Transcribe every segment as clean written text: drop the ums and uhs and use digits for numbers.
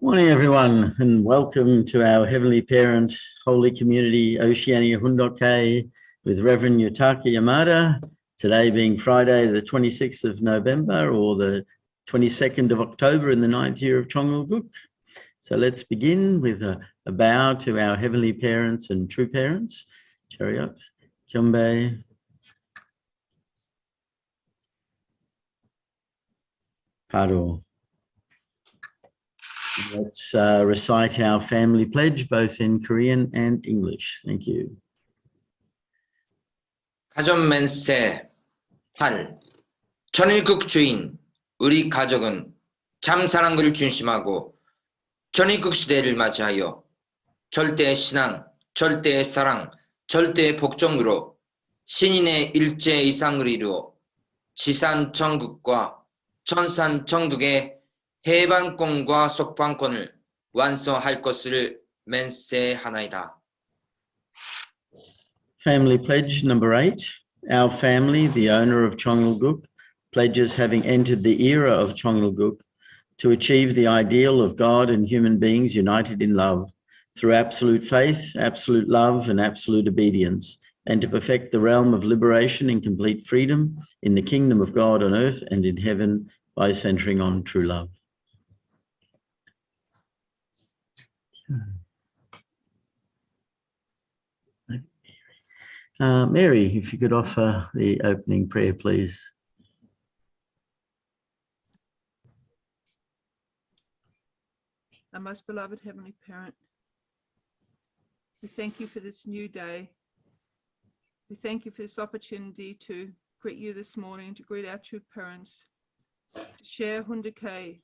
Morning everyone, and welcome to our Heavenly Parent Holy Community Oceania Hundoke with Reverend Yutaka Yamada. Today being Friday the 26th of November or the 22nd of October in the 9th year of Chongalguk. So let's begin with a bow to our Heavenly Parents and True Parents. Chariot, Kyombe, Paro. Let's recite our family pledge both in Korean and English. Thank you. 가존맨세 8. 천일국 주인 우리 가족은 참 사랑을 중심하고 천일국 시대를 맞이하여 절대의 신앙, 절대의 사랑, 절대의 복종으로 신인의 일체 이상을 이루어 지산 천국과 천산 천국의 해방권과 속방권을 완성할 것을 맹세하나이다. Family pledge number 8. Our family, the owner of Chongalguk, pledges having entered the era of Chongalguk to achieve the ideal of God and human beings united in love through absolute faith, absolute love, and absolute obedience, and to perfect the realm of liberation and complete freedom in the kingdom of God on earth and in heaven by centering on true love. Mary, if you could offer the opening prayer, please. Our most beloved Heavenly Parent, we thank you for this new day. We thank you for this opportunity to greet you this morning, to greet our true parents, to share Hundoke,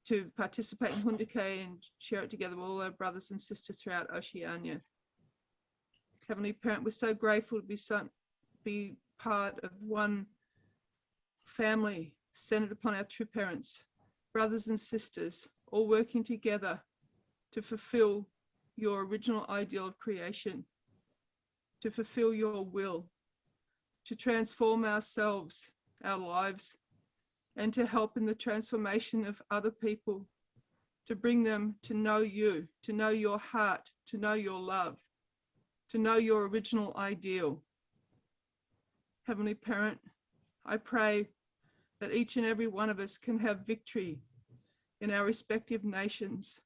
to participate in Hundoke and share it together with all our brothers and sisters throughout Oceania. Heavenly Parent, we're so grateful to be part of one family centered upon our true parents, brothers and sisters, all working together to fulfill your original ideal of creation, to fulfill your will, to transform ourselves, our lives, and to help in the transformation of other people, to bring them to know you, to know your heart, to know your love, to know your original ideal. Heavenly Parent, I pray that each and every one of us can have victory in our respective nations,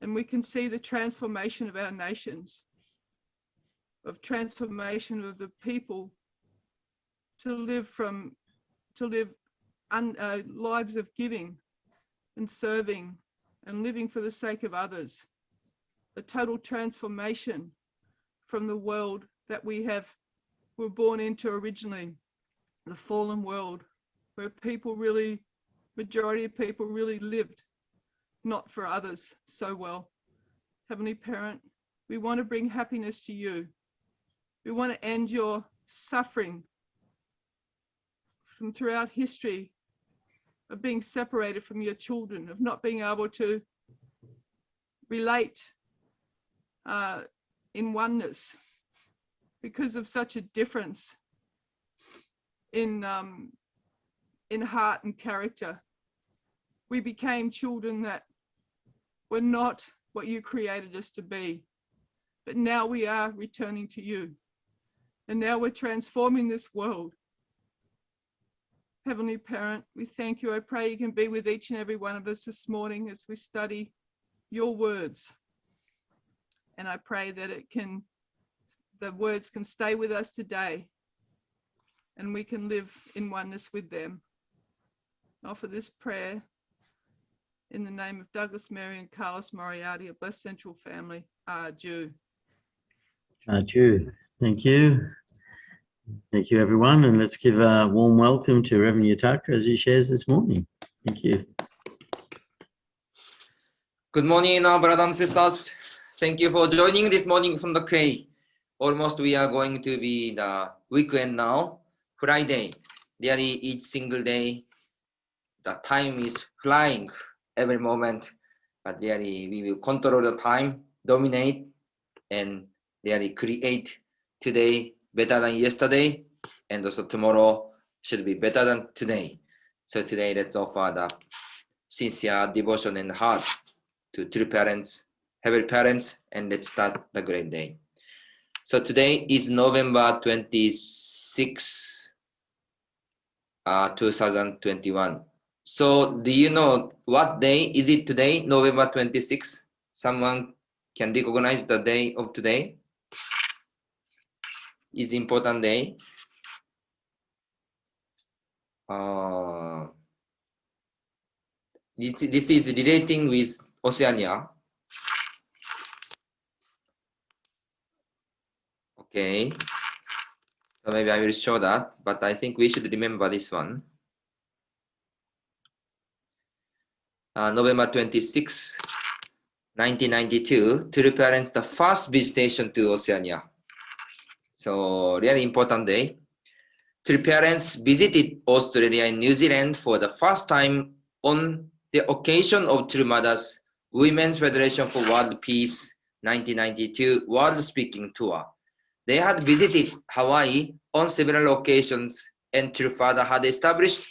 and we can see the transformation of our nations, of transformation of the people to live lives of giving and serving and living for the sake of others. A total transformation from the world that were born into originally, the fallen world, where majority of people really lived not for others so well. Heavenly Parent, we want to bring happiness to you. We want to end your suffering from throughout history of being separated from your children, of not being able to relate in oneness because of such a difference in heart and character. We became children that were not what you created us to be, but now we are returning to you, and now we're transforming this world. Heavenly Parent, we thank you. I pray you can be with each and every one of us this morning as we study your words. And I pray that the words can stay with us today and we can live in oneness with them. I offer this prayer in the name of Douglas, Mary, and Carlos Moriarty, a blessed central family. Jew. Jew. Thank you. Thank you, everyone. And let's give a warm welcome to Reverend Yutaka as he shares this morning. Thank you. Good morning, brothers and sisters. Thank you for joining this morning from the K. Almost we are going to be the weekend now, Friday. Really each single day, the time is flying every moment, but really we will control the time, dominate, and really create today better than yesterday, and also tomorrow should be better than today. So today let's offer the sincere devotion and heart to true parents, heavenly parents, and let's start the great day. So today is November 26, 2021. So do you know what day is it today, November 26? Someone can recognize the day of today? Is important day. This is relating with Oceania. Okay. So maybe I will show that, but I think we should remember this one. November 26, 1992, true parents, the first visitation to Oceania. So really important day. True parents visited Australia and New Zealand for the first time on the occasion of True Mothers Women's Federation for World Peace 1992 World Speaking Tour. They had visited Hawaii on several occasions, and True Father had established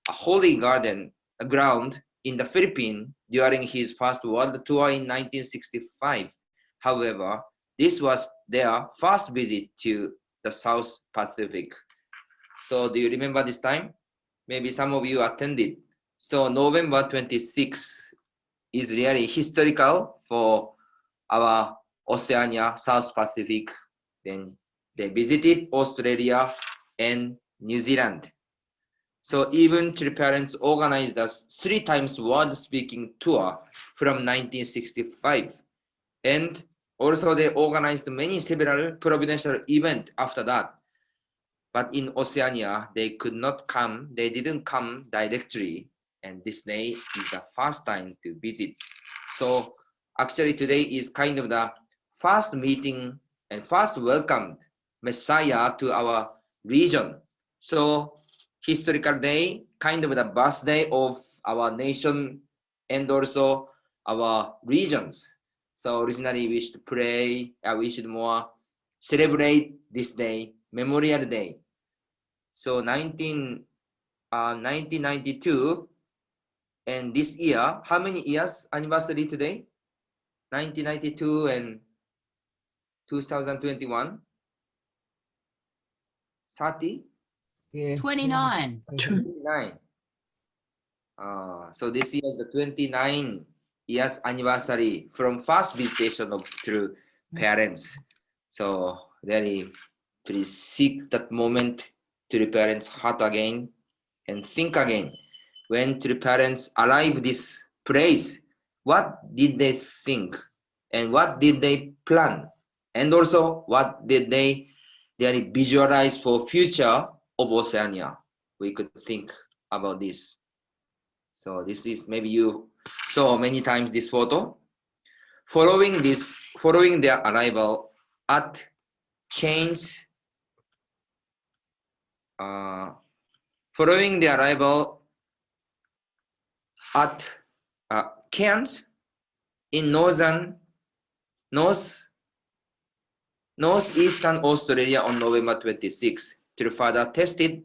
a holy garden, a ground in the Philippines during his first world tour in 1965. However, this was their first visit to the South Pacific. So do you remember this time? Maybe some of you attended. So November 26 is really historical for our Oceania, South Pacific. Then they visited Australia and New Zealand. So even True Parents organized a 3 times world speaking tour from 1965. And also they organized several provincial events after that. But in Oceania, they could not come, they didn't come directly. And this day is the first time to visit. So actually today is kind of the first meeting and first welcomed Messiah to our region. So historical day, kind of the birthday of our nation and also our regions. So originally we should pray, we should more celebrate this day, Memorial Day. So 1992 and this year, how many years anniversary today? 1992 and 2021? 30? 29. 29. So this year is the 29 years anniversary from first visitation of True Parents. So really please seek that moment to the parents' heart again and think again. When True Parents arrive this place, what did they think and what did they plan? And also what did they really visualize for future of Oceania? We could think about this. So this is, maybe you saw many times this photo. Following their arrival at Cairns, following the arrival at Cairns in northeastern Australia on November 26, True Father tested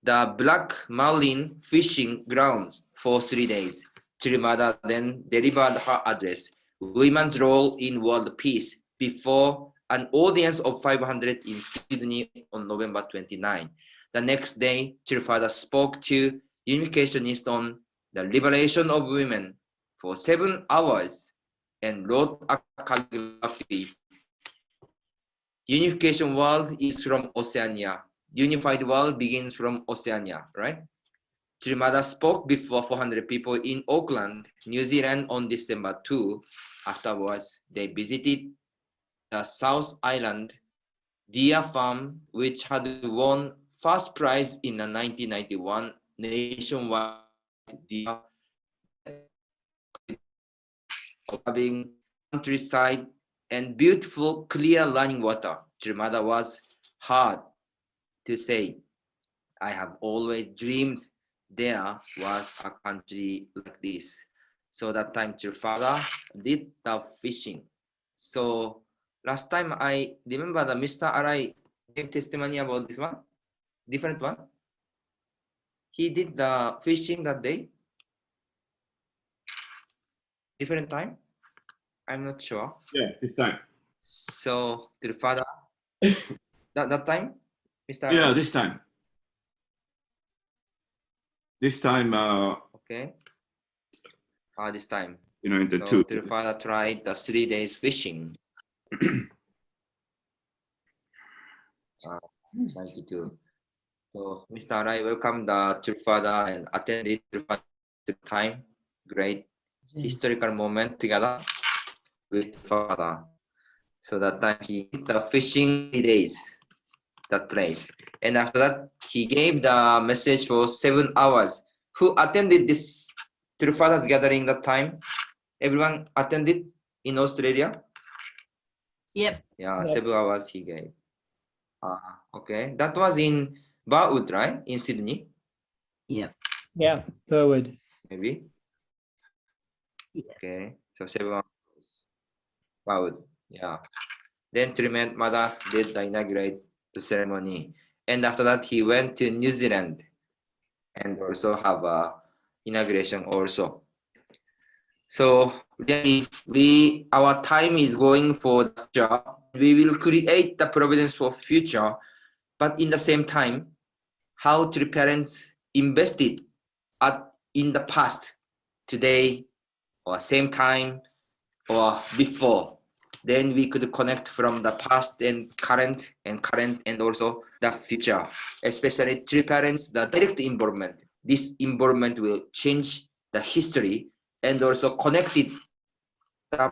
the Black Marlin fishing grounds for 3 days. True Mother then delivered her address, Women's Role in World Peace, before an audience of 500 in Sydney on November 29. The next day, True Father spoke to Unificationists on the liberation of women for 7 hours and wrote a calligraphy. Unification world is from Oceania. Unified world begins from Oceania, right? True Mother spoke before 400 people in Auckland, New Zealand on December 2. Afterwards, they visited the South Island deer farm, which had won first prize in the 1991 nationwide deer having countryside and beautiful clear running water. True Mother was hard to say, I have always dreamed there was a country like this. So that time True Father did the fishing. So last time I remember that Mr. Arai gave testimony about this one, different one. He did the fishing that day. different time? I'm not sure. Yeah, this time. So Trifada, that time, Mr. Yeah, Arai? this time. This time, Okay. This time. in the So two. Trifada tried the 3 days fishing. 92. So Mr. Arai welcomed the Trifada and attended Trifada time. Great historical moment together with Trifada. So that time he did the fishing 3 days, that place. And after that, he gave the message for 7 hours. Who attended this Trifada's gathering that time? Everyone attended in Australia? Yep. Yeah, Yep. 7 hours he gave. Okay, that was in Barwood, right? In Sydney, Yep. Yeah, Burwood. maybe. Yeah. Okay, so 7 hours. Barwood, yeah. Then Triment Mother did the inaugurate the ceremony, and after that he went to New Zealand, and also have a inauguration also. So really, our time is going for the future. We will create the providence for future, but in the same time, how three parents invested in the past, today, or same time, or before. Then we could connect from the past and current and also the future. Especially three parents, the direct involvement. This involvement will change the history and also connected the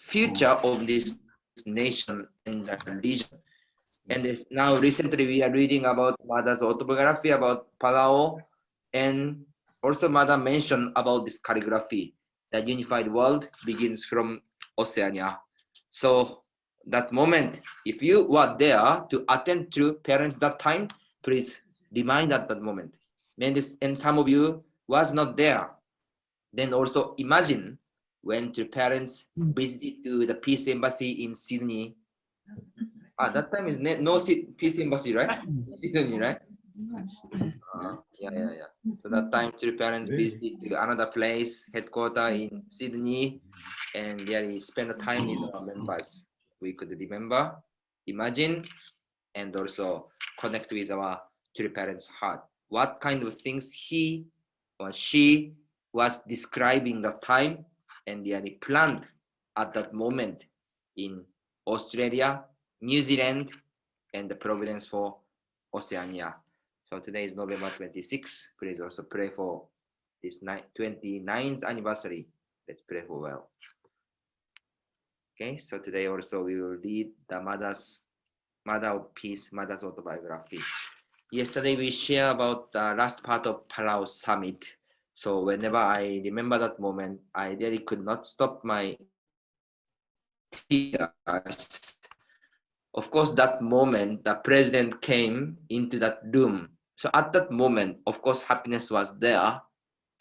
future of this nation and the region. And now recently we are reading about Mother's autobiography about Palau, and also Mother mentioned about this calligraphy. The unified world begins from Oceania. So that moment, if you were there to attend to parents that time, please remind at that moment. And some of you was not there. Then also imagine when the parents visited to the Peace Embassy in Sydney. That time is no Peace Embassy, right? Sydney, right? Yeah. So that time three parents visited to another place, headquarters in Sydney, and there he spent the time with our members. We could remember, imagine, and also connect with our three parents' heart. What kind of things he or she was describing the time, and they planned at that moment in Australia, New Zealand, and the providence for Oceania. So today is November 26. Please also pray for this 29th anniversary. Let's pray for well. Okay, so today also we will read the Mother of Peace, Mother's autobiography. Yesterday we shared about the last part of Palau Summit. So whenever I remember that moment, I really could not stop my tears. Of course, that moment, the president came into that room. So at that moment, of course, happiness was there.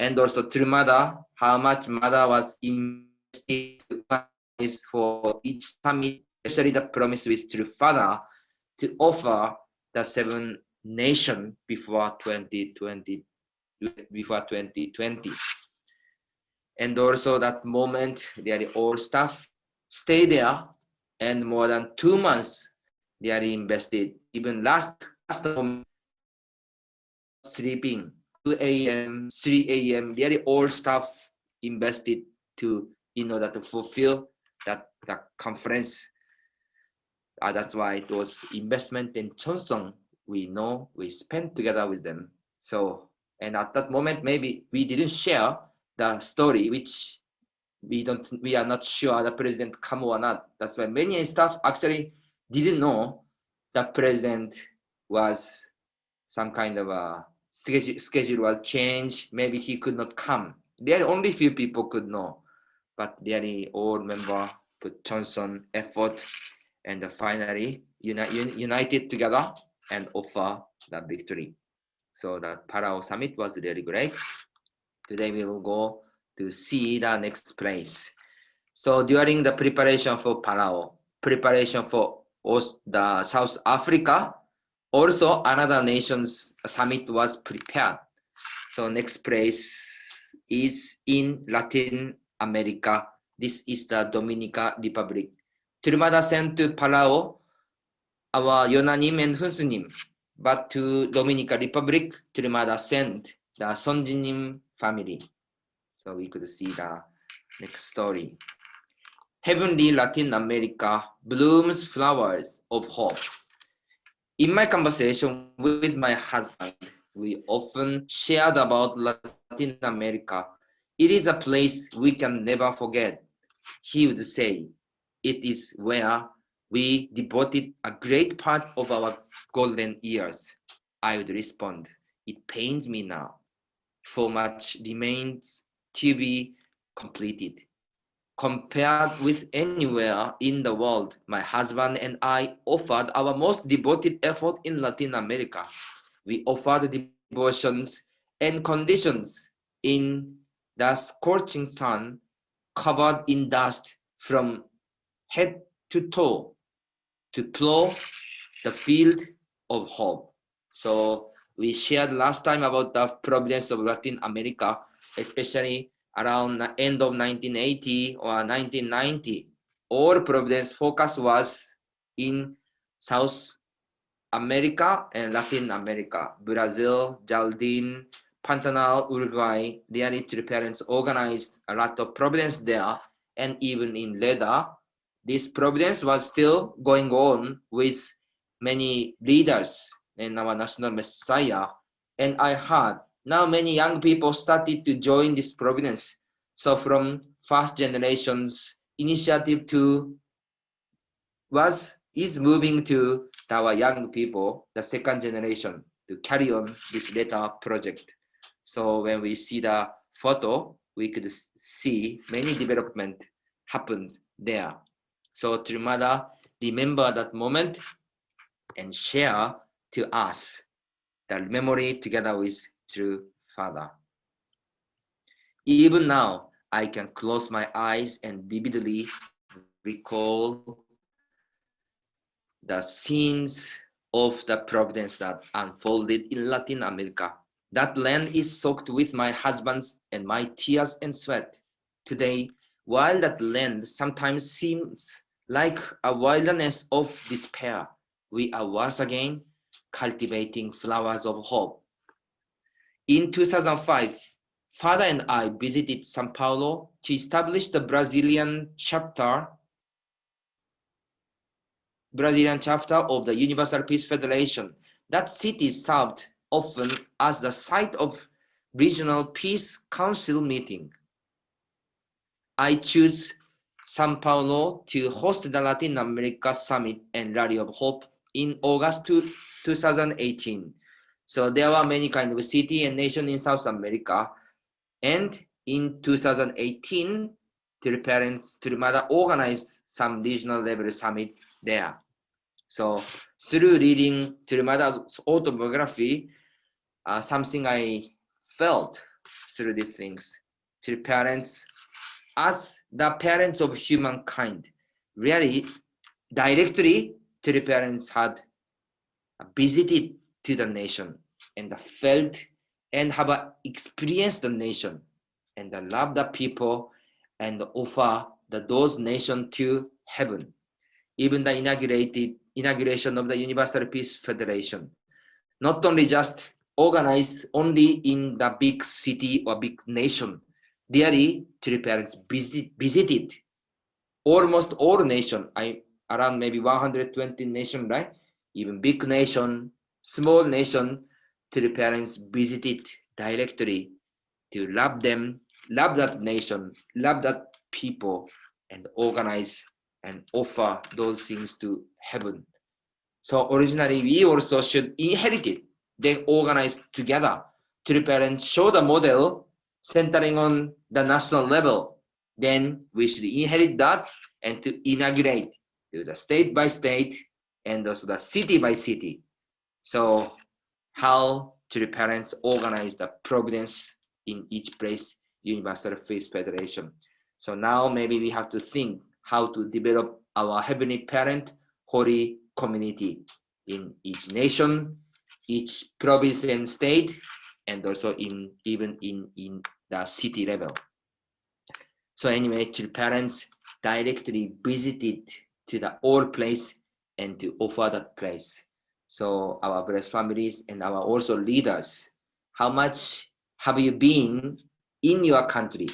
And also to Mother, how much Mother was invested for each summit, especially the promise with to Father to offer the 7 nations before 2020. And also that moment, they all staff stay there, and more than 2 months they are invested. Even last moment, sleeping 2 a.m., 3 a.m. They are all staff invested to in order to fulfill that conference. That's why it was investment in Cheongsong. We know we spent together with them. So, and at that moment, maybe we didn't share the story, which we are not sure the president come or not. That's why many staff actually didn't know the president was some kind of a schedule change. Maybe he could not come. There are only few people could know, but they all member put Johnson effort, and finally united together and offer the victory. So that Palau Summit was really great. Today we will go to see the next place. So during the preparation for Palau, preparation for the South Africa, also another nation's summit was prepared. So next place is in Latin America. This is the Dominican Republic. Trumada sent to Palau our Yonanim and Hunsunim, but to Dominican Republic, Trumada sent the Sonjinim family. So we could see the next story. Heavenly Latin America blooms flowers of hope. In my conversation with my husband, we often shared about Latin America. It is a place we can never forget. He would say, it is where we devoted a great part of our golden years. I would respond, it pains me now, for much remains to be completed. Compared with anywhere in the world, my husband and I offered our most devoted effort in Latin America. We offered devotions and conditions in the scorching sun, covered in dust from head to toe, to plow the field of hope. So we shared last time about the providence of Latin America, especially around the end of 1980 or 1990. All providence focus was in South America and Latin America, Brazil, Jardin, Pantanal, Uruguay. Really, three parents organized a lot of providence there, and even in Leda, this providence was still going on with many leaders in our national messiah. And I heard now many young people started to join this providence. So from first generation's initiative to is moving to our young people, the second generation, to carry on this letter project. So when we see the photo, we could see many development happened there. So Trumada remember that moment and share to us the memory together with true Father. Even now, I can close my eyes and vividly recall the scenes of the providence that unfolded in Latin America. That land is soaked with my husband's and my tears and sweat. Today, while that land sometimes seems like a wilderness of despair, we are once again cultivating flowers of hope. In 2005, Father and I visited Sao Paulo to establish the Brazilian chapter of the Universal Peace Federation. That city served often as the site of regional peace council meeting. I choose Sao Paulo to host the Latin America Summit and Rally of Hope in August 2018. So there were many kind of city and nation in South America. And in 2018, Trumada organized some regional level summit there. So through reading Trumada's autobiography, something I felt through these things. True parents, as the parents of humankind, really directly true parents had visited to the nation and felt and have experienced the nation and love the people and offer those nations to heaven. Even the inauguration of the Universal Peace Federation, not only just organized only in the big city or big nation, really true parents visited almost all nations, around maybe 120 nations, right? Even big nation, small nation, true parents visited directly to love them, love that nation, love that people, and organize and offer those things to heaven. So originally, we also should inherit it, then organize together. True parents show the model centering on the national level. Then we should inherit that and to inaugurate to the state by state and also the city by city. So how true parents organize the providence in each place, Universal Peace Federation. So now maybe we have to think how to develop our Heavenly Parent Holy Community in each nation, each province and state, and also even in the city level. So anyway, actually parents directly visited to the old place and to offer that place. So our blessed families and our also leaders, how much have you been in your country?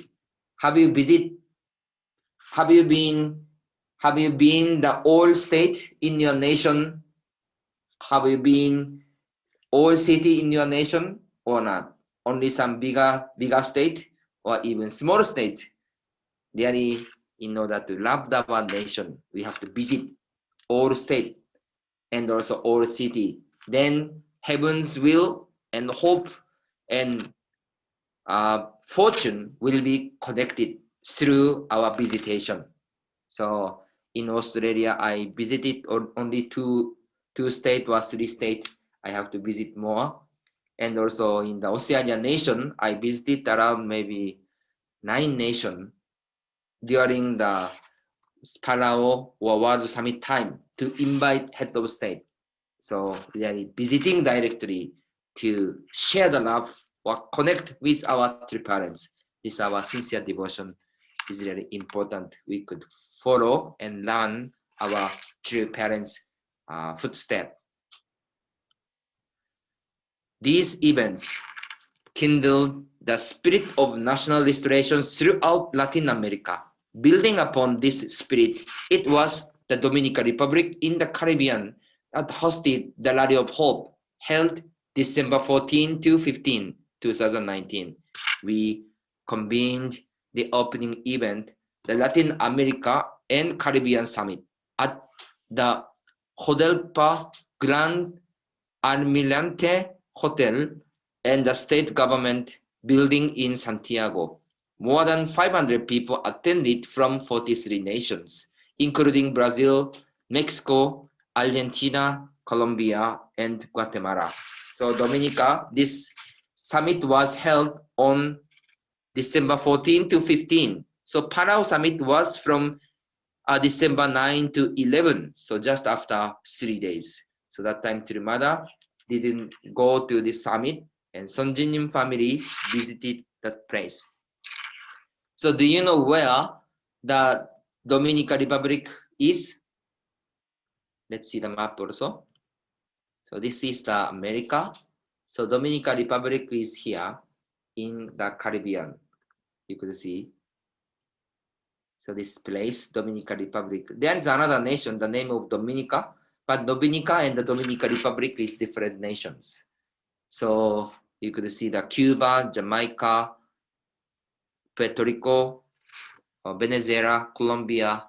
Have you been the old state in your nation? Have you been old city in your nation or not? Only some bigger state or even small state? Really, in order to love our nation, we have to visit all state and also all city. Then heaven's will and hope and fortune will be connected through our visitation. So in Australia, I visited only two states or three states. I have to visit more. And also in the Oceania nation, I visited around maybe 9 nations during the Palau or World Summit time to invite head of state. So really visiting directly to share the love or connect with our true parents. This is our sincere devotion is really important. We could follow and learn our true parents' footsteps. These events kindled the spirit of national restoration throughout Latin America. Building upon this spirit, it was the Dominican Republic in the Caribbean that hosted the Rally of Hope, held December 14 to 15, 2019. We convened the opening event, the Latin America and Caribbean Summit, at the Jodelpa Grand Almirante Hotel and the state government building in Santiago. More than 500 people attended from 43 nations, including Brazil, Mexico, Argentina, Colombia, and Guatemala. So Dominica, this summit was held on December 14 to 15. So Palau summit was from December 9 to 11, so just after 3 days. So that time Trimada didn't go to the summit, and Sonjinim family visited that place. So do you know where the Dominican Republic is? Let's see the map also. So this is the America. So Dominican Republic is here in the Caribbean. You could see. So this place, Dominican Republic. There is another nation, the name of Dominica, but Dominica and the Dominican Republic is different nations. So you could see the Cuba, Jamaica, Puerto Rico, Venezuela, Colombia,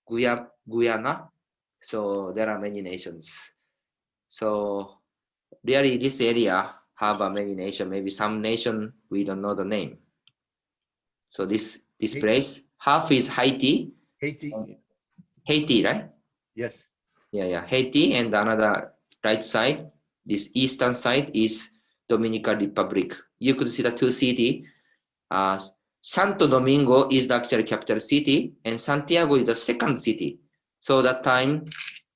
Guyana. So there are many nations. So really this area have many nations. Maybe some nation we don't know the name. So this place, half is Haiti. Haiti, right? Yes. Yeah. Haiti, and another right side, this eastern side is Dominican Republic. You could see the two cities. Santo Domingo is the actual capital city, and Santiago is the second city. So that time,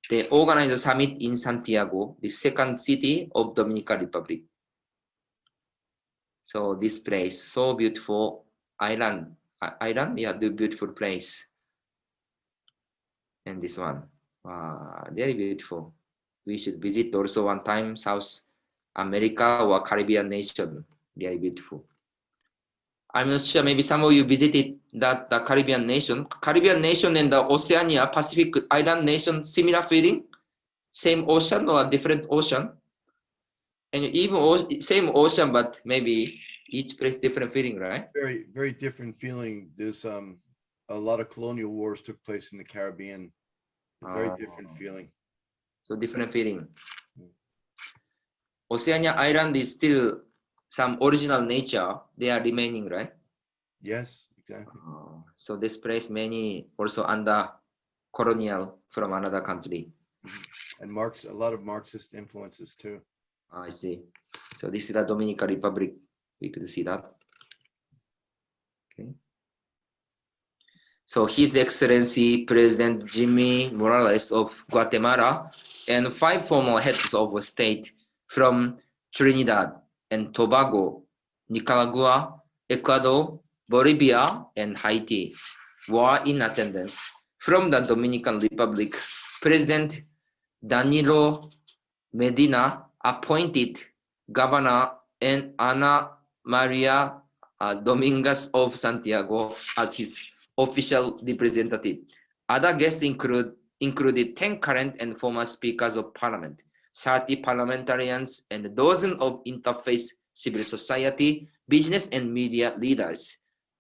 they organized a summit in Santiago, the second city of Dominican Republic. So this place, so beautiful island, yeah, the beautiful place. And this one, very beautiful. We should visit also one time South America or Caribbean nation, very beautiful. I'm not sure, maybe some of you visited the Caribbean nation. Caribbean nation and the Oceania Pacific Island nation, similar feeling? Same ocean or a different ocean? And even same ocean, but maybe each place different feeling, right? Very, very different feeling. There's a lot of colonial wars took place in the Caribbean. Very different feeling. So different feeling. Oceania Island is still some original nature. They are remaining, right? Yes, exactly. So this place many also under colonial from another country. And a lot of Marxist influences too. I see. So this is the Dominican Republic. We could see that. Okay. So His Excellency President Jimmy Morales of Guatemala and 5 former heads of state from Trinidad and Tobago, Nicaragua, Ecuador, Bolivia, and Haiti were in attendance. From the Dominican Republic, President Danilo Medina appointed Governor Ana Maria Dominguez of Santiago as his official representative. Other guests included 10 current and former speakers of parliament, 30 parliamentarians, and dozens of interfaith civil society, business, and media leaders.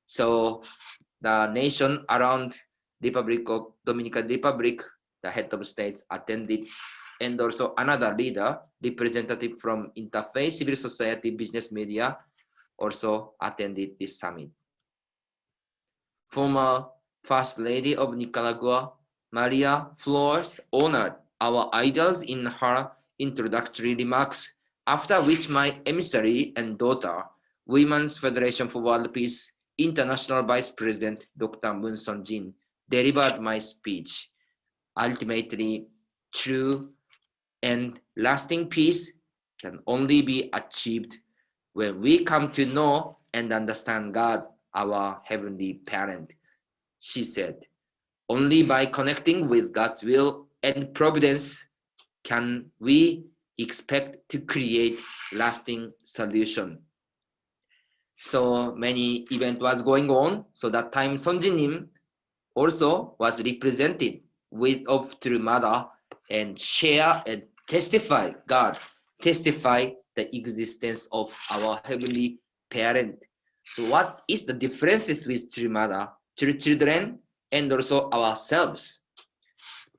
So the nation around Republic of Dominican Republic, the head of states attended, and also another leader, representative from interfaith civil society, business, media, also attended this summit. Former First Lady of Nicaragua, Maria Flores, honored our ideals in her introductory remarks, after which my emissary and daughter, Women's Federation for World Peace International Vice President Dr. Moon Sun-jin, delivered my speech. Ultimately, true and lasting peace can only be achieved when we come to know and understand God, our Heavenly Parent. She said, only by connecting with God's will and providence can we expect to create lasting solution. So many event was going on. So that time Sonjinim also was represented of True Mother and share and testify God, testify the existence of our Heavenly Parent. So what is the differences with True Mother, True Children, and also ourselves?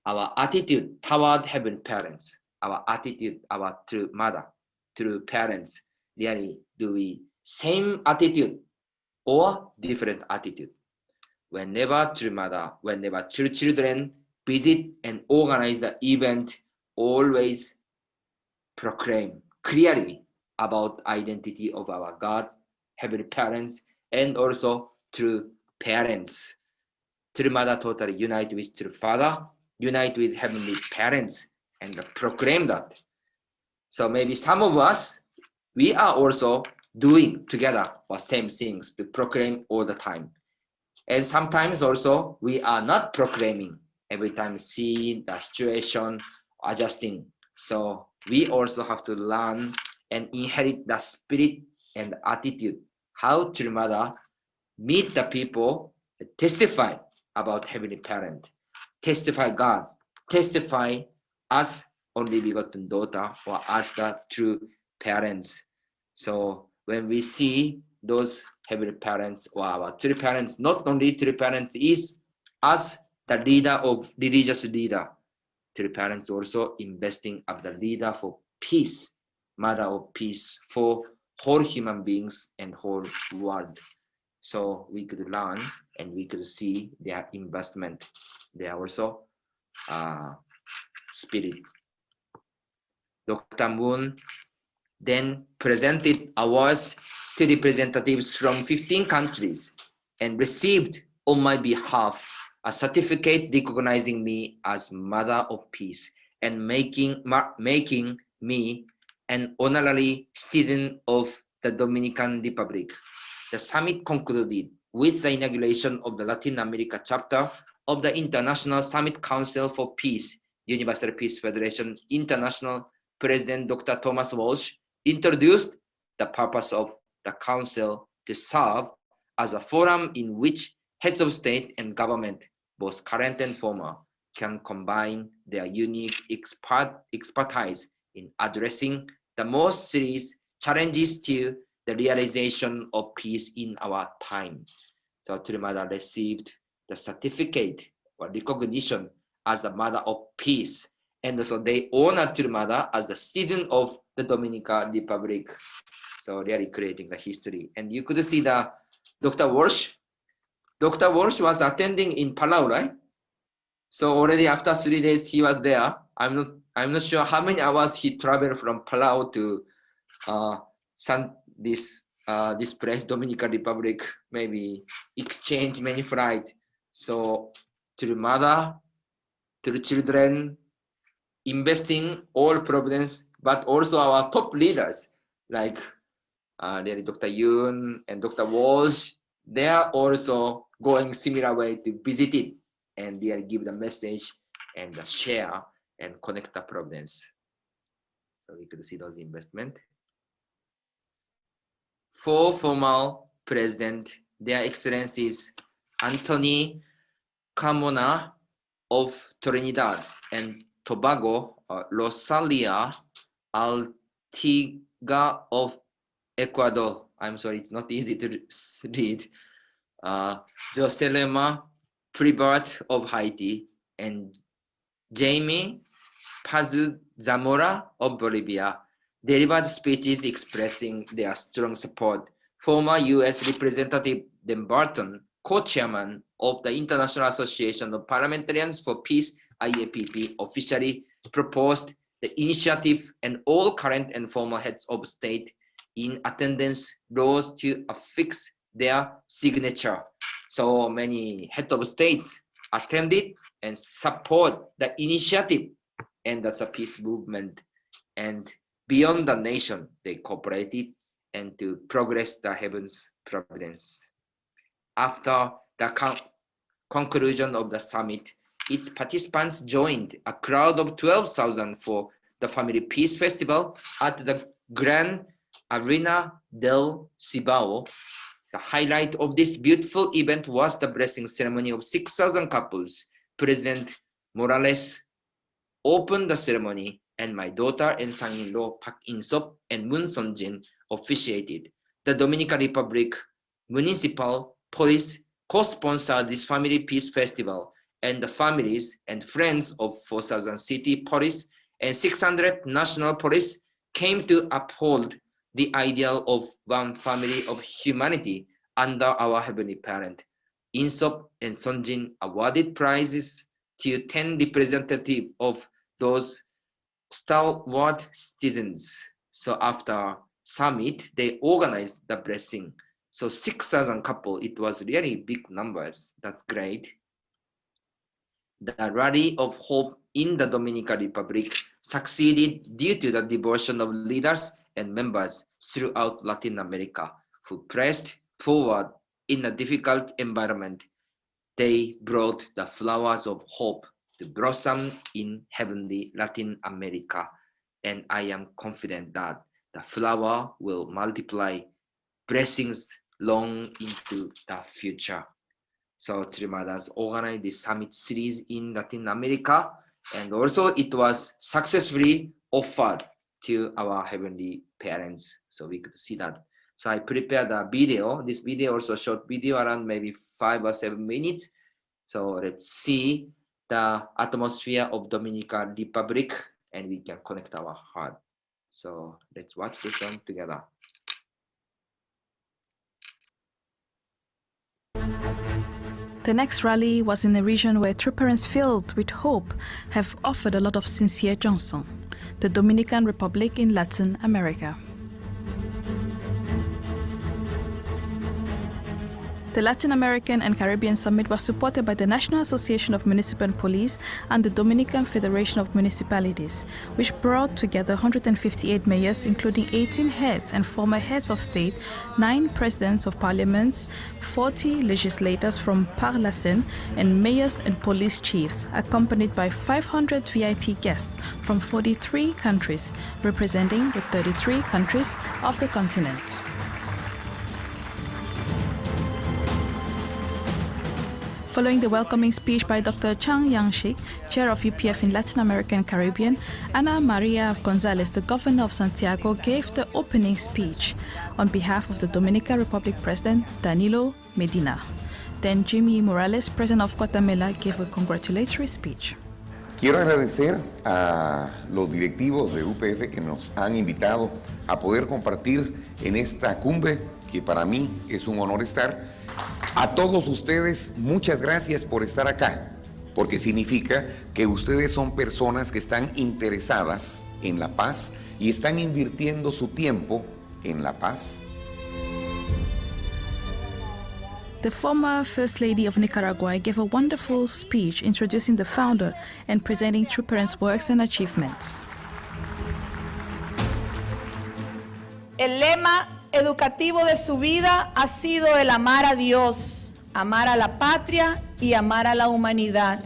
Our attitude toward Heavenly Parents, our attitude, our True Mother, True Parents, really do we same attitude or different attitude? Whenever True Mother, whenever True Children visit and organize the event, always proclaim clearly about identity of our God, Heavenly Parents, and also True Parents. True Mother totally unite with True Father, unite with Heavenly Parents, and proclaim that. So maybe some of us, we are also doing together the same things to proclaim all the time. And sometimes also we are not proclaiming every time, see the situation, adjusting. So we also have to learn and inherit the spirit and attitude, how True Mother meet the people, testify about Heavenly Parent, testify God, testify us only begotten daughter, or as the true parents. So when we see those Heavenly Parents or our true parents, not only true parents is as the leader of religious leader, true parents also investing of the leader for peace, mother of peace for whole human beings and whole world. So we could learn and we could see their investment. They are also spirit. Dr. Moon then presented awards to representatives from 15 countries and received on my behalf a certificate recognizing me as Mother of Peace and making me an honorary citizen of the Dominican Republic. The summit concluded with the inauguration of the Latin America chapter of the International Summit Council for Peace, Universal Peace Federation International. President Dr. Thomas Walsh introduced the purpose of the council to serve as a forum in which heads of state and government, both current and former, can combine their unique expertise in addressing the most serious challenges to the realization of peace in our time. So True Mother received the certificate or recognition as the Mother of Peace. And so they honored True Mother as the citizen of the Dominican Republic. So really creating the history. And you could see the Dr. Walsh. Dr. Walsh was attending in Palau, right? So already after 3 days he was there. I'm not sure how many hours he traveled from Palau to this place, Dominican Republic. Maybe exchange many flights. So True Mother, True Children, investing all providence, but also our top leaders like Dr. Yoon and Dr. Walsh, they are also going similar way to visit it, and they give the message and share and connect the Providence. So we could see those investment. 4 former president, their excellencies Anthony Carmona of Trinidad and Tobago, Rosalia Altiga of Ecuador. I'm sorry, it's not easy to read. Joselema Pribert of Haiti, and Jaime Paz Zamora of Bolivia delivered speeches expressing their strong support. Former U.S. Representative Dan Barton, co-chairman of the International Association of Parliamentarians for Peace, IAPP, officially proposed the initiative, and all current and former heads of state in attendance rose to affix their signature. So many heads of states attended and support the initiative, and that's a peace movement. And beyond the nation, they cooperated and to progress the heaven's providence. After the conclusion of the summit, its participants joined a crowd of 12,000 for the Family Peace Festival at the Grand Arena del Cibao. The highlight of this beautiful event was the blessing ceremony of 6,000 couples. President Morales opened the ceremony, and my daughter and son-in-law Pak In-sop and Moon Son-jin officiated. The Dominican Republic Municipal Police co-sponsored this Family Peace Festival, and the families and friends of 4,000 city police and 600 national police came to uphold the ideal of one family of humanity under our Heavenly Parent. In-sop and Son-jin awarded prizes to 10 representatives of those stalwart citizens. So after summit, they organized the blessing. So 6,000 couple, it was really big numbers. That's great. The Rally of Hope in the Dominican Republic succeeded due to the devotion of leaders and members throughout Latin America who pressed forward in a difficult environment. They brought the flowers of hope to blossom in heavenly Latin America, and I am confident that the flower will multiply blessings long into the future. So Trimadas organized the summit series in Latin America, and also it was successfully offered to our Heavenly Parents, so we could see that. So I prepared a video. This video also short video around maybe 5 or 7 minutes. So let's see the atmosphere of Dominican Republic, and we can connect our heart. So let's watch this one together. The next rally was in a region where true parents filled with hope have offered a lot of sincere chansons, the Dominican Republic in Latin America. The Latin American and Caribbean Summit was supported by the National Association of Municipal Police and the Dominican Federation of Municipalities, which brought together 158 mayors, including 18 heads and former heads of state, 9 presidents of parliaments, 40 legislators from Parlacen, and mayors and police chiefs, accompanied by 500 VIP guests from 43 countries, representing the 33 countries of the continent. Following the welcoming speech by Dr. Chang Yang-shik, chair of UPF in Latin America and Caribbean, Ana Maria Gonzalez, the governor of Santiago, gave the opening speech on behalf of the Dominican Republic President Danilo Medina. Then Jimmy Morales, president of Guatemala, gave a congratulatory speech. Quiero agradecer a los directivos de UPF que nos han invitado a poder compartir en esta cumbre, que para mí es un honor estar. A todos ustedes, muchas gracias por estar acá, porque significa que ustedes son personas que están interesadas en la paz y están invirtiendo su tiempo en la paz. The former First Lady of Nicaragua gave a wonderful speech introducing the founder and presenting True Parents' works and achievements. El lema educativo de su vida ha sido el amar a Dios, amar a la patria y amar a la humanidad.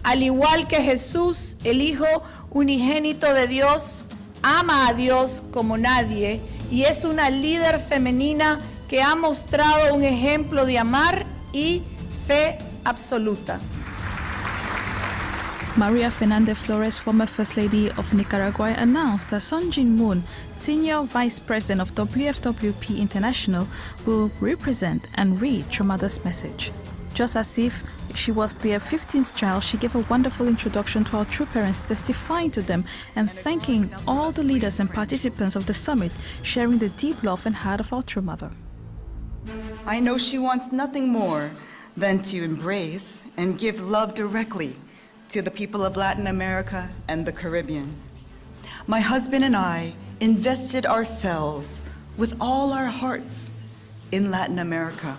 Al igual que Jesús, el Hijo unigénito de Dios, ama a Dios como nadie y es una líder femenina que ha mostrado un ejemplo de amar y fe absoluta. Maria Fernandez Flores, former First Lady of Nicaragua, announced that Sun Jin-moon, Senior Vice President of WFWP International, will represent and read her mother's message. Just as if she was their 15th child, she gave a wonderful introduction to our true parents, testifying to them and thanking all the leaders and participants of the summit, sharing the deep love and heart of our true mother. I know she wants nothing more than to embrace and give love directly to the people of Latin America and the Caribbean. My husband and I invested ourselves with all our hearts in Latin America.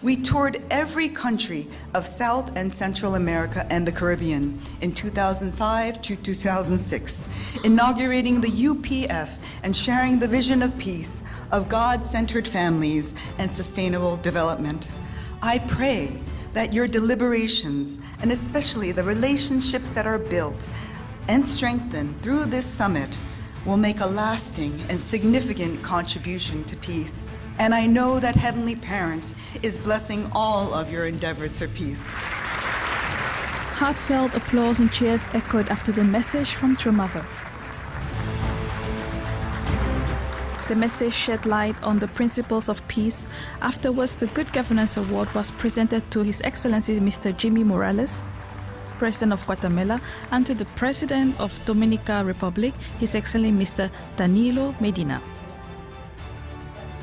We toured every country of South and Central America and the Caribbean in 2005 to 2006, inaugurating the UPF and sharing the vision of peace, of God-centered families and sustainable development. I pray that your deliberations, and especially the relationships that are built and strengthened through this summit, will make a lasting and significant contribution to peace. And I know that Heavenly Parent is blessing all of your endeavors for peace. Heartfelt applause and cheers echoed after the message from True Mother. The message shed light on the principles of peace. Afterwards, the Good Governance Award was presented to His Excellency Mr. Jimmy Morales, President of Guatemala, and to the President of Dominica Republic, His Excellency Mr. Danilo Medina.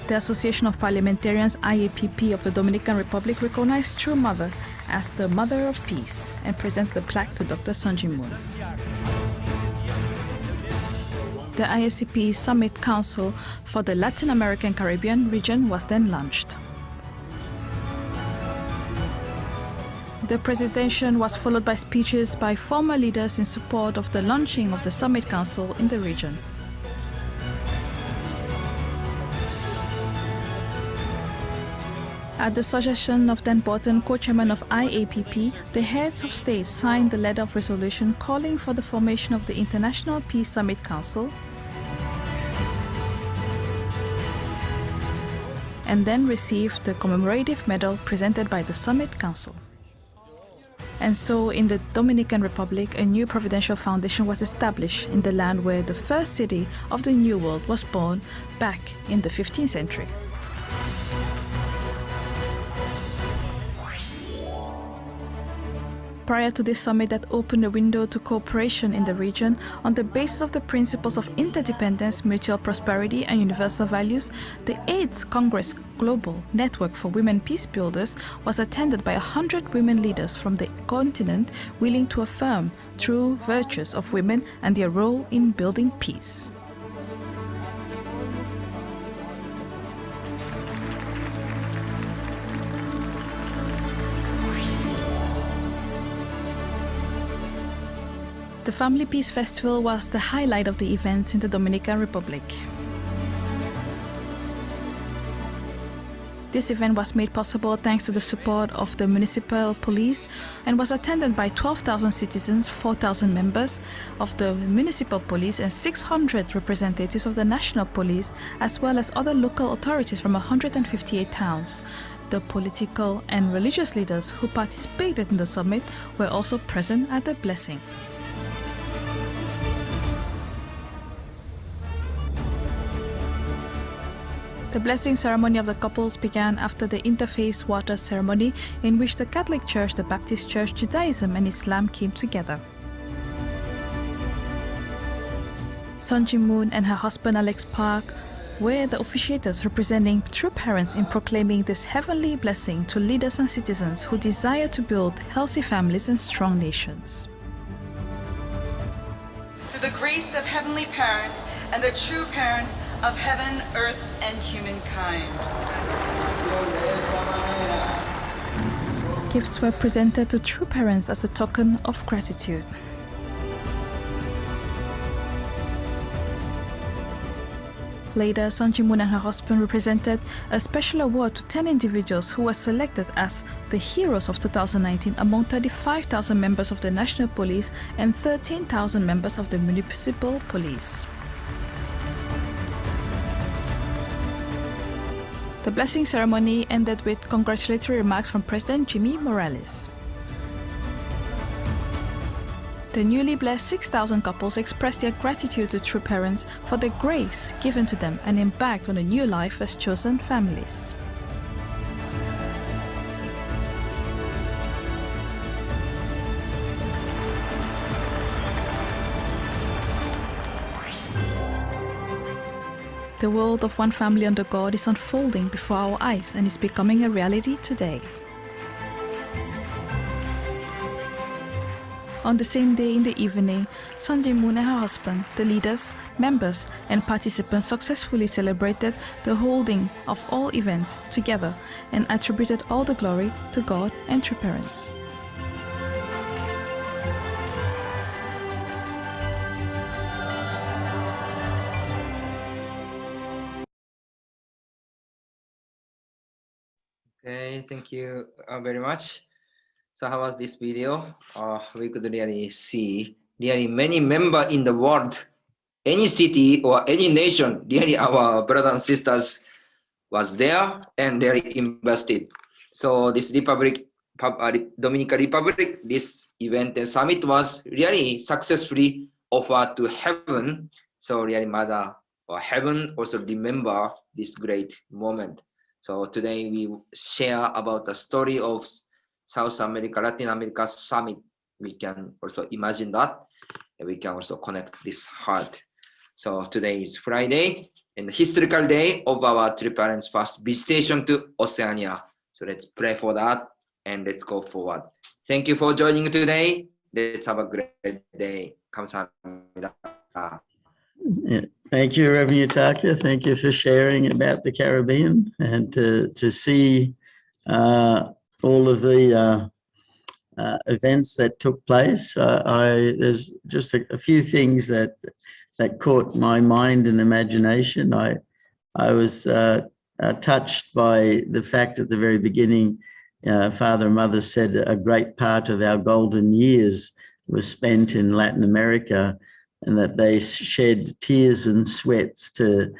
The Association of Parliamentarians, IAPP of the Dominican Republic, recognized True Mother as the Mother of Peace and presented the plaque to Dr. Sun Jin-moon. The IACP Summit Council for the Latin American Caribbean region was then launched. The presentation was followed by speeches by former leaders in support of the launching of the Summit Council in the region. At the suggestion of Dan Borton, co-chairman of IAPP, the heads of state signed the letter of resolution calling for the formation of the International Peace Summit Council, and then received the commemorative medal presented by the Summit Council. And so, in the Dominican Republic, a new providential foundation was established in the land where the first city of the New World was born back in the 15th century. Prior to this summit that opened a window to cooperation in the region on the basis of the principles of interdependence, mutual prosperity, and universal values, the 8th Congress Global Network for Women Peace Builders was attended by 100 women leaders from the continent willing to affirm true virtues of women and their role in building peace. The Family Peace Festival was the highlight of the events in the Dominican Republic. This event was made possible thanks to the support of the municipal police and was attended by 12,000 citizens, 4,000 members of the municipal police, and 600 representatives of the national police, as well as other local authorities from 158 towns. The political and religious leaders who participated in the summit were also present at the blessing. The blessing ceremony of the couples began after the interfaith water ceremony, in which the Catholic Church, the Baptist Church, Judaism, and Islam came together. Sun Jin-moon and her husband Alex Park were the officiators representing true parents in proclaiming this heavenly blessing to leaders and citizens who desire to build healthy families and strong nations. Through the grace of Heavenly Parent and the true parents of heaven, earth, and humankind. Gifts were presented to true parents as a token of gratitude. Later, Sun Ji-moon and her husband represented a special award to 10 individuals who were selected as the heroes of 2019 among 35,000 members of the National Police and 13,000 members of the Municipal Police. The blessing ceremony ended with congratulatory remarks from President Jimmy Morales. The newly blessed 6,000 couples expressed their gratitude to true parents for the grace given to them and embarked on a new life as chosen families. The world of one family under God is unfolding before our eyes and is becoming a reality today. On the same day in the evening, Sun Ji-moon and her husband, the leaders, members, and participants successfully celebrated the holding of all events together and attributed all the glory to God and true parents. Okay, thank you very much. So how was this video? We could really see really many members in the world, any city or any nation, really our brothers and sisters was there and they invested. So this Dominican Republic, this event and summit was really successfully offered to heaven. So really Mother or heaven also remember this great moment. So today we share about the story of South America, Latin America summit. We can also imagine that, and we can also connect this heart. So today is Friday and the historical day of our true parents' first visitation to Oceania. So let's pray for that and let's go forward. Thank you for joining today. Let's have a great day. 감사합니다. Yeah. Thank you, Reverend Yutaka. Thank you for sharing about the Caribbean and to see all of the events that took place. There's just a few things that caught my mind and imagination. I was touched by the fact at the very beginning, Father and Mother said a great part of our golden years was spent in Latin America, and that they shed tears and sweats to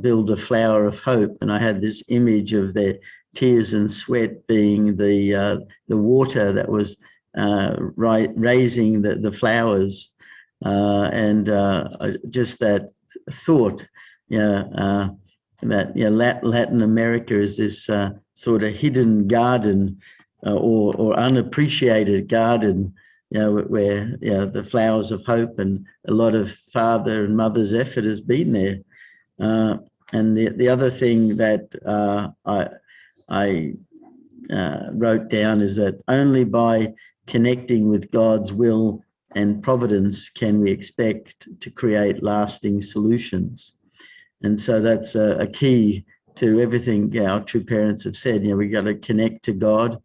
build a flower of hope. And I had this image of their tears and sweat being the water that was raising the flowers, and just that thought, that Latin America is this sort of hidden garden or unappreciated garden, where the flowers of hope and a lot of father and mother's effort has been there. And the other thing that I wrote down is that only by connecting with God's will and providence can we expect to create lasting solutions. And so that's a key to everything our true parents have said. We got to connect to God,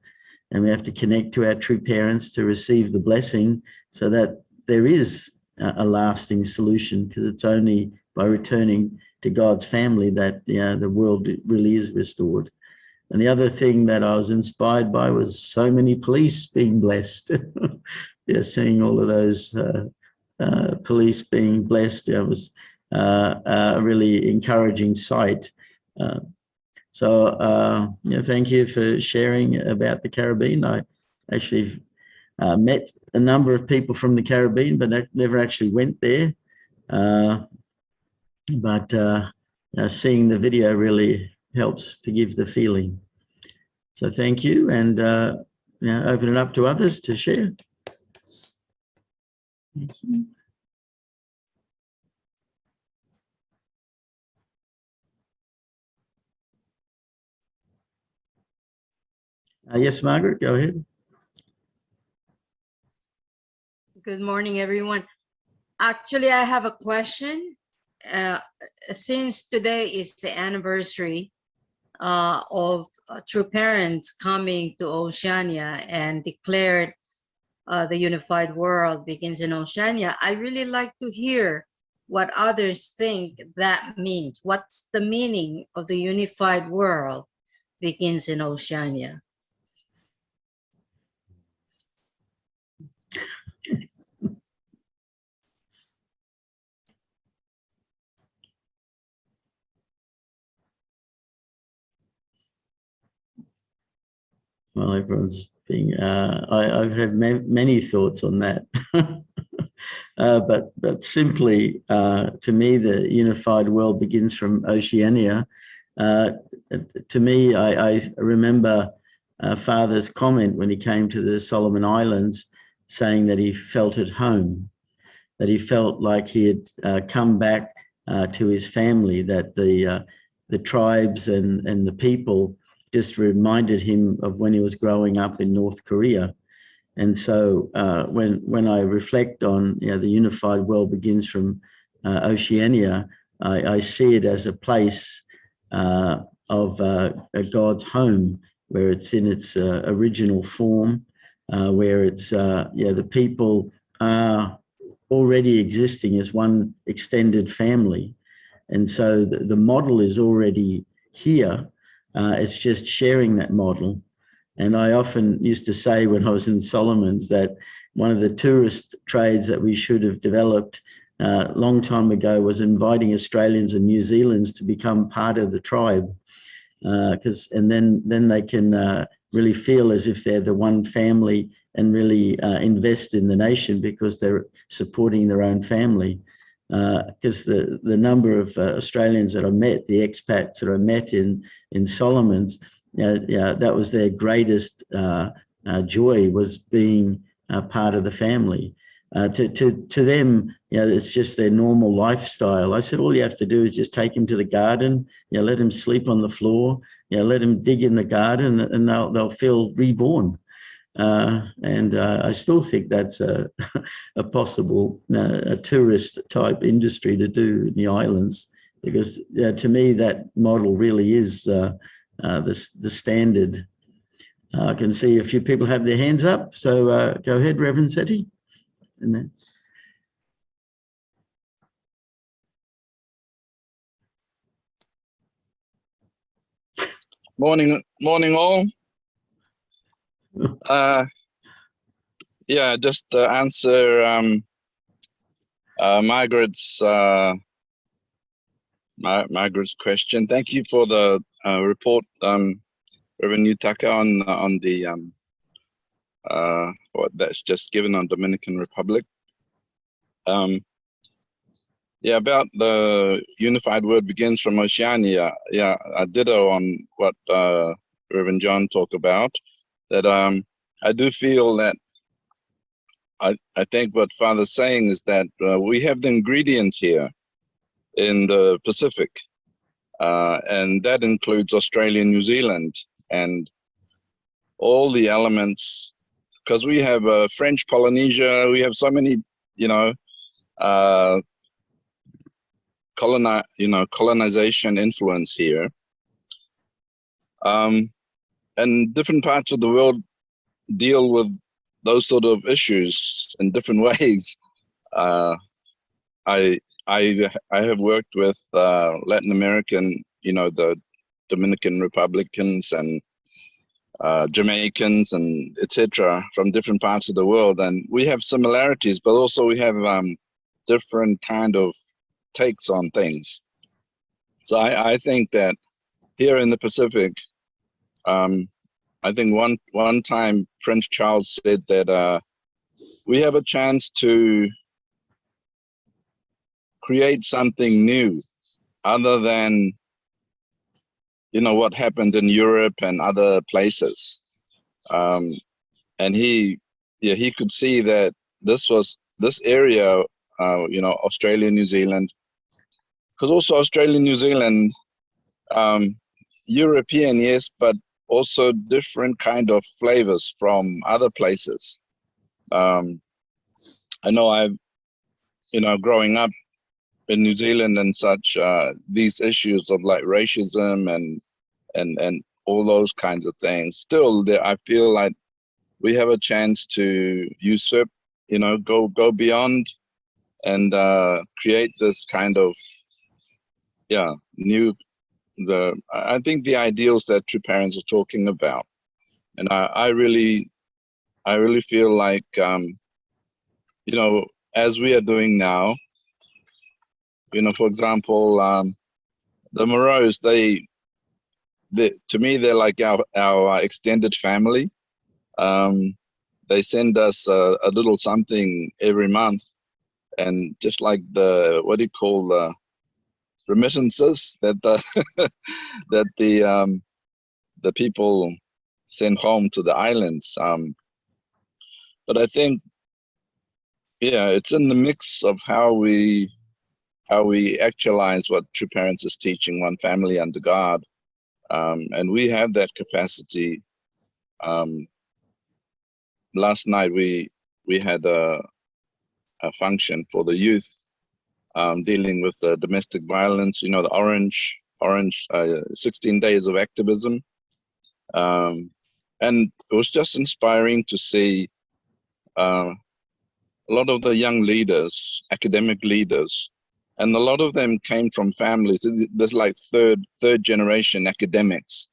and we have to connect to our true parents to receive the blessing, so that there is a lasting solution, because it's only by returning to God's family that the world really is restored. And the other thing that I was inspired by was so many police being blessed. Seeing all of those police being blessed, it was a really encouraging sight. So thank you for sharing about the Caribbean. I actually met a number of people from the Caribbean, but I never actually went there. But seeing the video really helps to give the feeling. So thank you, and open it up to others to share. Thank you. Yes, Margaret, go ahead. Good morning, everyone. Actually, I have a question. Since today is the anniversary of true parents coming to Oceania and declared the unified world begins in Oceania, I really like to hear what others think that means. What's the meaning of the unified world begins in Oceania? Well, everyone's being, I've had many thoughts on that. But simply, to me, the unified world begins from Oceania. To me, I remember Father's comment when he came to the Solomon Islands, saying that he felt at home, that he felt like he had come back to his family, that the tribes and the people just reminded him of when he was growing up in North Korea. And so when I reflect on, the unified world begins from Oceania, I see it as a place of God's home, where it's in its original form, where it's, the people are already existing as one extended family. And so the model is already here. It's just sharing that model. And I often used to say when I was in Solomon's that one of the tourist trades that we should have developed a long time ago was inviting Australians and New Zealanders to become part of the tribe, and then they can really feel as if they're the one family and really invest in the nation because they're supporting their own family. Because the number of Australians that I met, the expats that I met in Solomon's, that was their greatest joy, was being part of the family. To them, it's just their normal lifestyle. I said, all you have to do is just take him to the garden, let him sleep on the floor, let him dig in the garden, and they'll feel reborn. And I still think that's a possible a tourist type industry to do in the islands, because to me that model really is the standard. I can see a few people have their hands up, so go ahead, Reverend Seti. And then. Morning all. Just to answer Margaret's question. Thank you for the report, Reverend Utaka, on the what that's just given on Dominican Republic. About the unified word begins from Oceania. I ditto on what Reverend John talked about. That I do feel that I think what Father's saying is that we have the ingredients here in the Pacific, and that includes Australia and New Zealand and all the elements, because we have French Polynesia, we have so many, colonization influence here. And different parts of the world deal with those sort of issues in different ways. I have worked with Latin American, the Dominican Republicans and Jamaicans and etc. from different parts of the world, and we have similarities, but also we have different kind of takes on things. So I think that here in the Pacific, I think one time Prince Charles said that we have a chance to create something new, other than what happened in Europe and other places. And he could see that this area, Australia, New Zealand, because also Australia, New Zealand, European, yes, but also different kind of flavors from other places. I know growing up in New Zealand and such, these issues of like racism and all those kinds of things, still I feel like we have a chance to usurp, go beyond and create this kind of new I think the ideals that true parents are talking about. And I really feel like you know, as we are doing now, you know, for example, the Moreaus, they to me they're like our extended family. They send us a little something every month, and just like the what do you call the remittances that that the people send home to the islands. But I think, yeah, it's in the mix of how we actualize what True Parents is teaching, one family under God, and we have that capacity. Last night we had a function for the youth, dealing with the domestic violence. You know, the orange 16 days of activism, and it was just inspiring to see a lot of the young leaders, academic leaders, and a lot of them came from families. There's like third generation academics,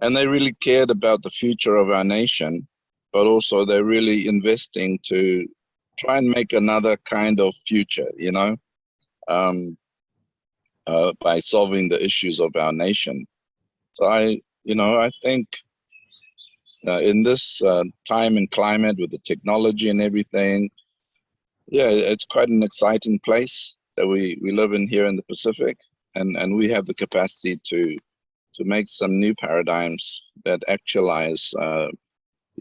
and they really cared about the future of our nation, but also they're really investing to try and make another kind of future, you know, by solving the issues of our nation. So I think in this time and climate with the technology and everything, yeah, it's quite an exciting place that we live in here in the Pacific, and we have the capacity to make some new paradigms that actualize,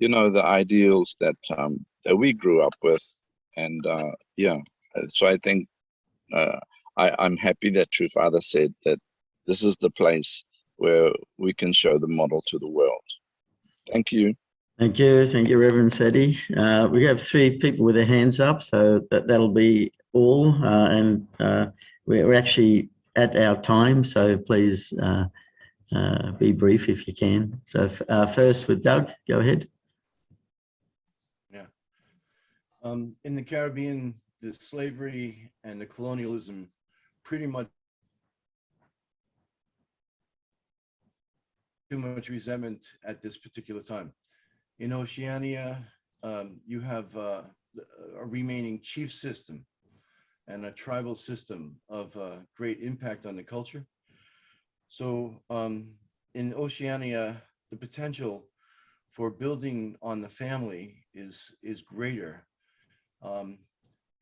you know, the ideals that that we grew up with, and yeah. So I think I'm happy that True Father said that this is the place where we can show the model to the world. Thank you. Thank you, Reverend Seti. We have 3 people with their hands up, so that'll be all, and we're actually at our time, so please be brief if you can. So first with Doug, go ahead. Yeah. In the Caribbean, the slavery and the colonialism pretty much too much resentment at this particular time. In Oceania, you have a remaining chief system and a tribal system of great impact on the culture. So in Oceania, the potential for building on the family is greater.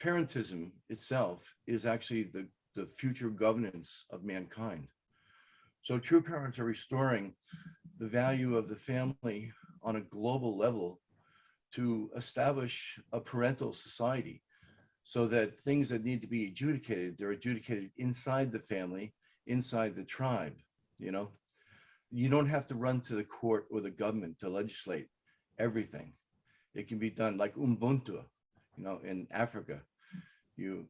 Parentism itself is actually the future governance of mankind. So true parents are restoring the value of the family on a global level to establish a parental society, so that things that need to be adjudicated, they're adjudicated inside the family, inside the tribe. You know, you don't have to run to the court or the government to legislate everything. It can be done like Ubuntu, you know, in Africa. You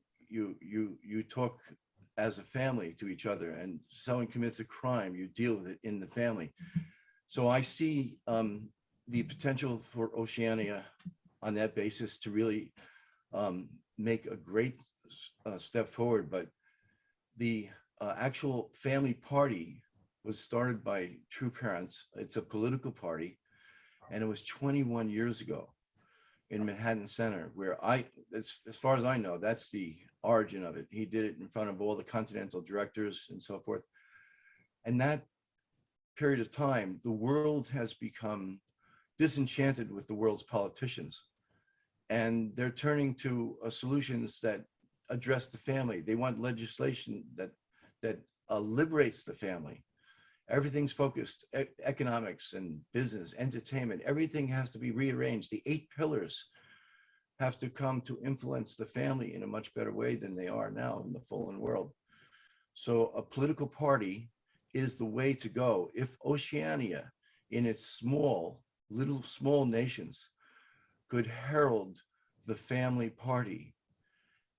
talk as a family to each other, and someone commits a crime, you deal with it in the family. So I see the potential for Oceania on that basis to really make a great step forward. But the actual family party was started by True Parents. It's a political party, and it was 21 years ago in Manhattan Center, where as far as I know, that's the origin of it. He did it in front of all the continental directors and so forth. And that period of time, the world has become disenchanted with the world's politicians, and they're turning to solutions that address the family. They want legislation that liberates the family. Everything's focused, economics and business, entertainment, everything has to be rearranged. The 8 pillars have to come to influence the family in a much better way than they are now in the fallen world. So a political party is the way to go. If Oceania, in its small nations, could herald the family party,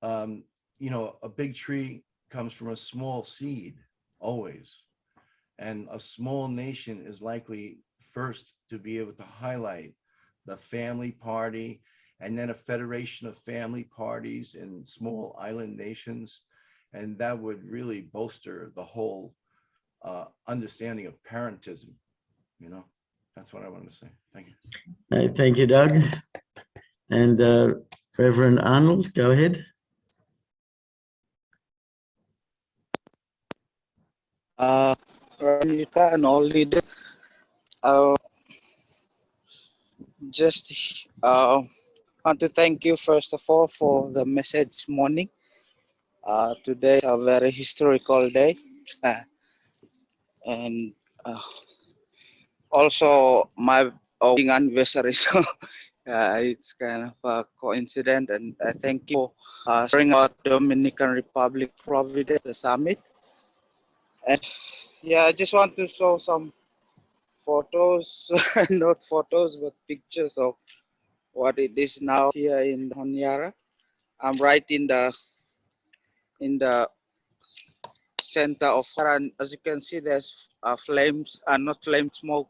you know, a big tree comes from a small seed, always. And a small nation is likely first to be able to highlight the family party and then a federation of family parties in small island nations. And that would really bolster the whole understanding of parentism. You know, that's what I wanted to say. Thank you. Thank you, Doug. And Reverend Arnold, go ahead. Ranika and all leaders, just want to thank you first of all for the message this morning. Today is a very historical day, and also my wedding anniversary, so it's kind of a coincidence. And I thank you for sharing about Dominican Republic Providence, the summit. And yeah, I just want to show some photos, not photos, but pictures of what it is now here in Honiara. I'm right in the center of her, and as you can see, there's flames, not flame, smoke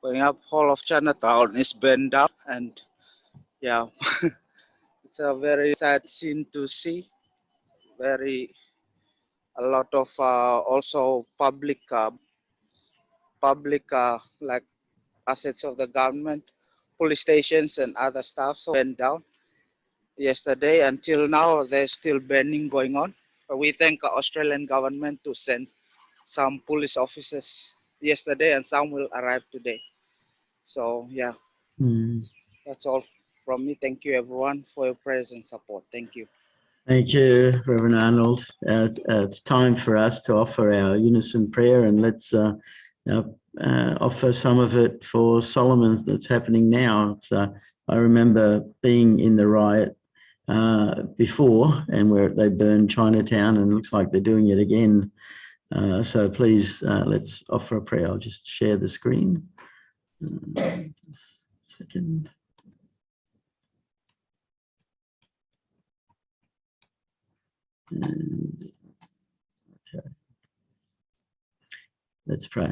going up. Whole of Chinatown is burned up, and yeah, it's a very sad scene to see. A lot of also public like assets of the government, police stations and other stuff so went down yesterday. Until now, there's still burning going on. But we thank the Australian government to send some police officers yesterday, and some will arrive today. So yeah, that's all from me. Thank you everyone for your prayers and support. Thank you. Thank you, Reverend Arnold. It's time for us to offer our unison prayer, and let's offer some of it for Solomon that's happening now. I remember being in the riot before, and where they burned Chinatown, and it looks like they're doing it again. So please, let's offer a prayer. I'll just share the screen. Second. And, okay. Let's pray.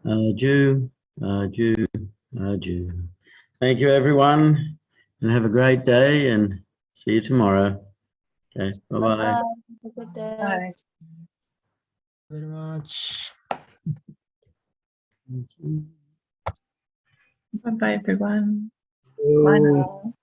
Jew, Jew, Jew. Thank you, everyone, and have a great day, and see you tomorrow. Okay, bye-bye. Have a good day. Bye. Very much. Thank you. Bye bye, everyone. Oh. Bye now.